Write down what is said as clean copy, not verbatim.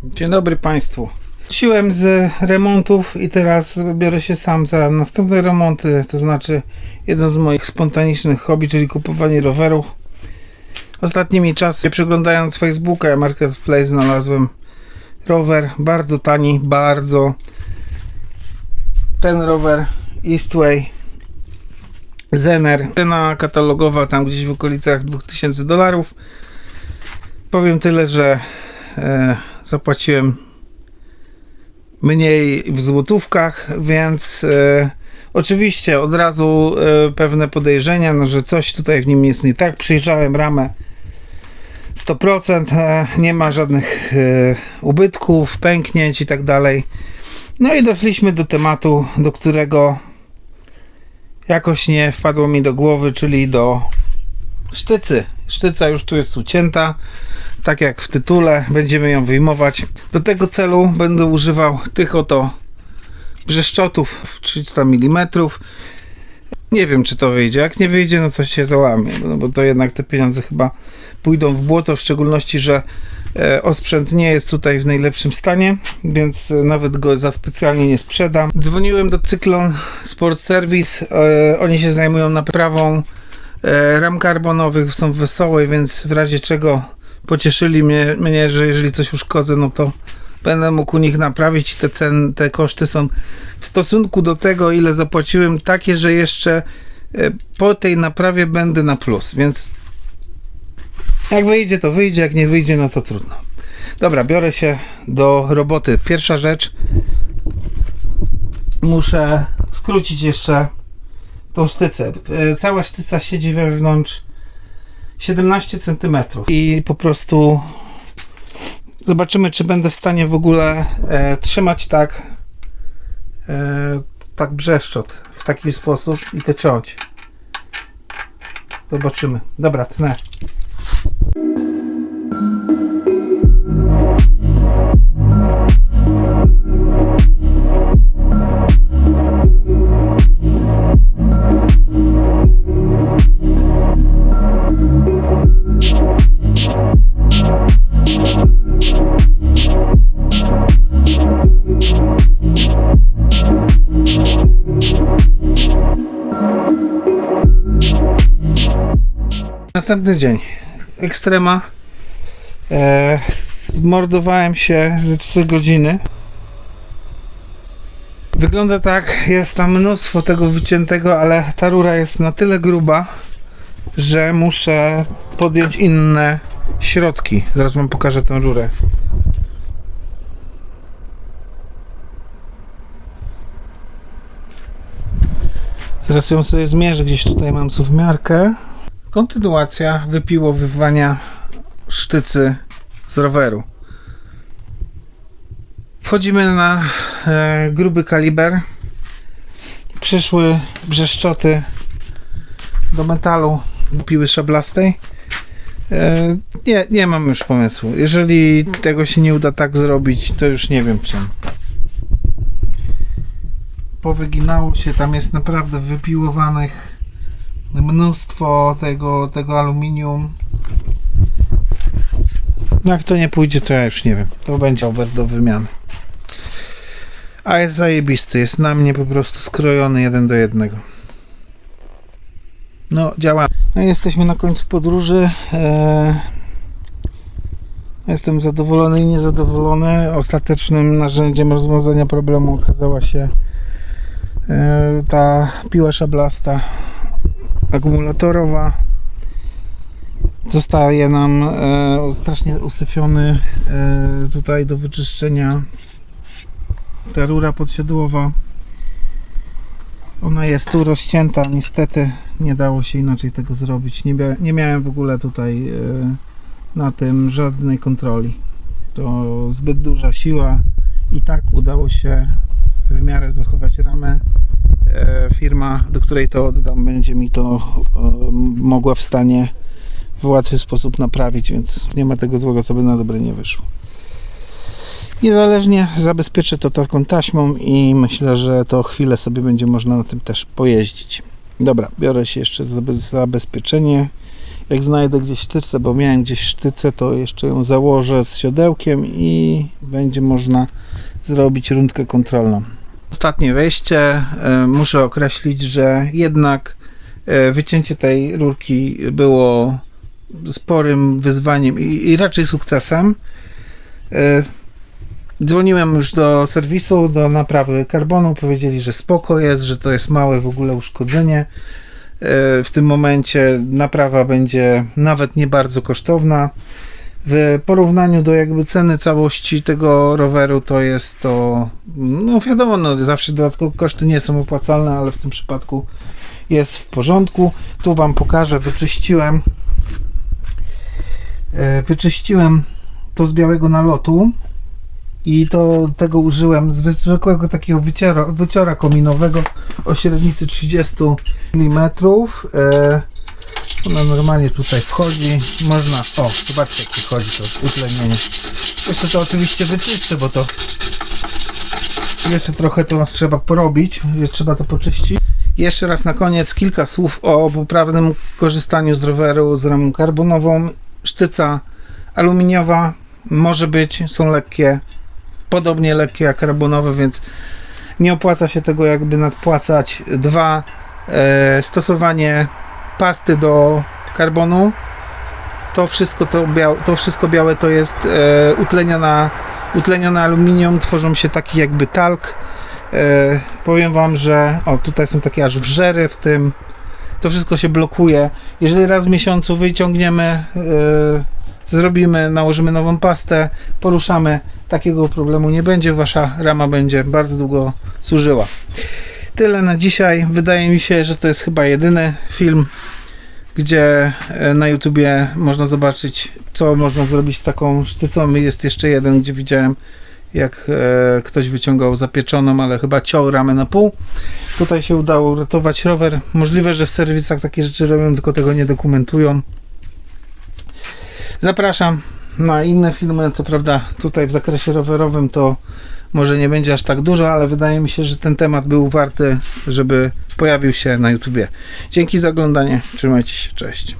Dzień dobry Państwu. Wróciłem z remontów i teraz biorę się sam za następne remonty, to znaczy jedno z moich spontanicznych hobby, czyli kupowanie rowerów. Ostatnimi czasy, przeglądając Facebooka i Marketplace, znalazłem rower bardzo tani, bardzo. Ten rower Eastway Zener, cena katalogowa tam gdzieś w okolicach $2000. Powiem tyle, że zapłaciłem mniej w złotówkach, więc oczywiście od razu pewne podejrzenia, no, że coś tutaj w nim jest nie tak. Przyjrzałem ramę 100%, nie ma żadnych ubytków, pęknięć i tak dalej. No i doszliśmy do tematu, do którego jakoś nie wpadło mi do głowy, czyli do sztycy. Sztyca już tu jest ucięta, tak jak w tytule, będziemy ją wyjmować. Do tego celu będę używał tych oto brzeszczotów 300 mm. Nie wiem, czy to wyjdzie. Jak nie wyjdzie, no to się załamie, no bo to jednak te pieniądze chyba pójdą w błoto, w szczególności, że osprzęt nie jest tutaj w najlepszym stanie, więc nawet go za specjalnie nie sprzedam. Dzwoniłem do Cyklon Sport Service, oni się zajmują naprawą ram karbonowych, są wesołe, więc w razie czego pocieszyli mnie, że jeżeli coś uszkodzę, no to będę mógł u nich naprawić. Te koszty są w stosunku do tego, ile zapłaciłem, takie, że jeszcze po tej naprawie będę na plus, więc jak wyjdzie, to wyjdzie, jak nie wyjdzie, no to trudno. Dobra, biorę się do roboty. Pierwsza rzecz, muszę skrócić jeszcze tą sztycę. Cała sztyca siedzi wewnątrz 17 cm i po prostu zobaczymy, czy będę w stanie w ogóle trzymać tak brzeszczot w taki sposób i to ciąć. Zobaczymy. Dobra, tnę. Następny dzień. Ekstrema. Zmordowałem się ze 3 godziny. Wygląda tak, jest tam mnóstwo tego wyciętego, ale ta rura jest na tyle gruba, że muszę podjąć inne środki. Zaraz wam pokażę tę rurę. Teraz ją sobie zmierzę, gdzieś tutaj mam suwmiarkę. Kontynuacja wypiłowywania sztycy z roweru. Wchodzimy na gruby kaliber. Przyszły brzeszczoty do metalu, do piły szablastej. Nie mam już pomysłu. Jeżeli tego się nie uda tak zrobić, to już nie wiem czym. Powyginało się, tam jest naprawdę wypiłowanych mnóstwo tego aluminium. Jak to nie pójdzie, to ja już nie wiem. To będzie over do wymiany. A jest zajebisty. Jest na mnie po prostu skrojony 1 do 1. No, działa. No, jesteśmy na końcu podróży. Jestem zadowolony i niezadowolony. Ostatecznym narzędziem rozwiązania problemu okazała się ta piła szablasta akumulatorowa. Zostaje nam strasznie usyfiony tutaj do wyczyszczenia ta rura podsiodłowa. Ona jest tu rozcięta, niestety nie dało się inaczej tego zrobić. Nie miałem w ogóle tutaj na tym żadnej kontroli. To zbyt duża siła i tak udało się w miarę zachować ramę. Firma, do której to oddam, będzie mi to mogła w stanie w łatwy sposób naprawić, więc nie ma tego złego, co by na dobre nie wyszło. Niezależnie zabezpieczę to taką taśmą i myślę, że to chwilę sobie będzie można na tym też pojeździć. Dobra, biorę się jeszcze za zabezpieczenie Jak znajdę gdzieś sztycę, bo miałem gdzieś sztycę, to jeszcze ją założę z siodełkiem i będzie można zrobić rundkę kontrolną. Ostatnie wejście. Muszę określić, że jednak wycięcie tej rurki było sporym wyzwaniem i raczej sukcesem. Dzwoniłem już do serwisu, do naprawy karbonu, powiedzieli, że spoko jest, że to jest małe w ogóle uszkodzenie. W tym momencie naprawa będzie nawet nie bardzo kosztowna. W porównaniu do jakby ceny całości tego roweru to jest to, no wiadomo, no zawsze dodatkowe koszty nie są opłacalne, ale w tym przypadku jest w porządku. Tu wam pokażę, wyczyściłem to z białego nalotu i tego użyłem z zwykłego takiego wyciora kominowego o średnicy 30 mm. Ona normalnie tutaj wchodzi, można, o zobaczcie jak wchodzi to utlenienie. Jeszcze to oczywiście wyczyszczę, bo to jeszcze trochę to trzeba porobić, trzeba to poczyścić. Jeszcze raz na koniec kilka słów o poprawnym korzystaniu z roweru z ramą karbonową. Sztyca aluminiowa może być, są lekkie, podobnie lekkie jak karbonowe, więc nie opłaca się tego jakby nadpłacać. Dwa, stosowanie pasty do karbonu. To wszystko białe to jest utlenione aluminium, tworzą się taki jakby talk. Powiem wam, że tutaj są takie aż wrzery w tym, to wszystko się blokuje. Jeżeli raz w miesiącu wyciągniemy, zrobimy, nałożymy nową pastę, poruszamy, takiego problemu nie będzie, wasza rama będzie bardzo długo służyła. Tyle na dzisiaj. Wydaje mi się, że to jest chyba jedyny film, gdzie na YouTubie można zobaczyć, co można zrobić z taką sztycą. Jest jeszcze jeden, gdzie widziałem, jak ktoś wyciągał zapieczoną, ale chyba ciął ramę na pół. Tutaj się udało uratować rower. Możliwe, że w serwisach takie rzeczy robią, tylko tego nie dokumentują. Zapraszam na inne filmy. Co prawda tutaj w zakresie rowerowym to może nie będzie aż tak dużo, ale wydaje mi się, że ten temat był warty, żeby pojawił się na YouTubie. Dzięki za oglądanie. Trzymajcie się. Cześć.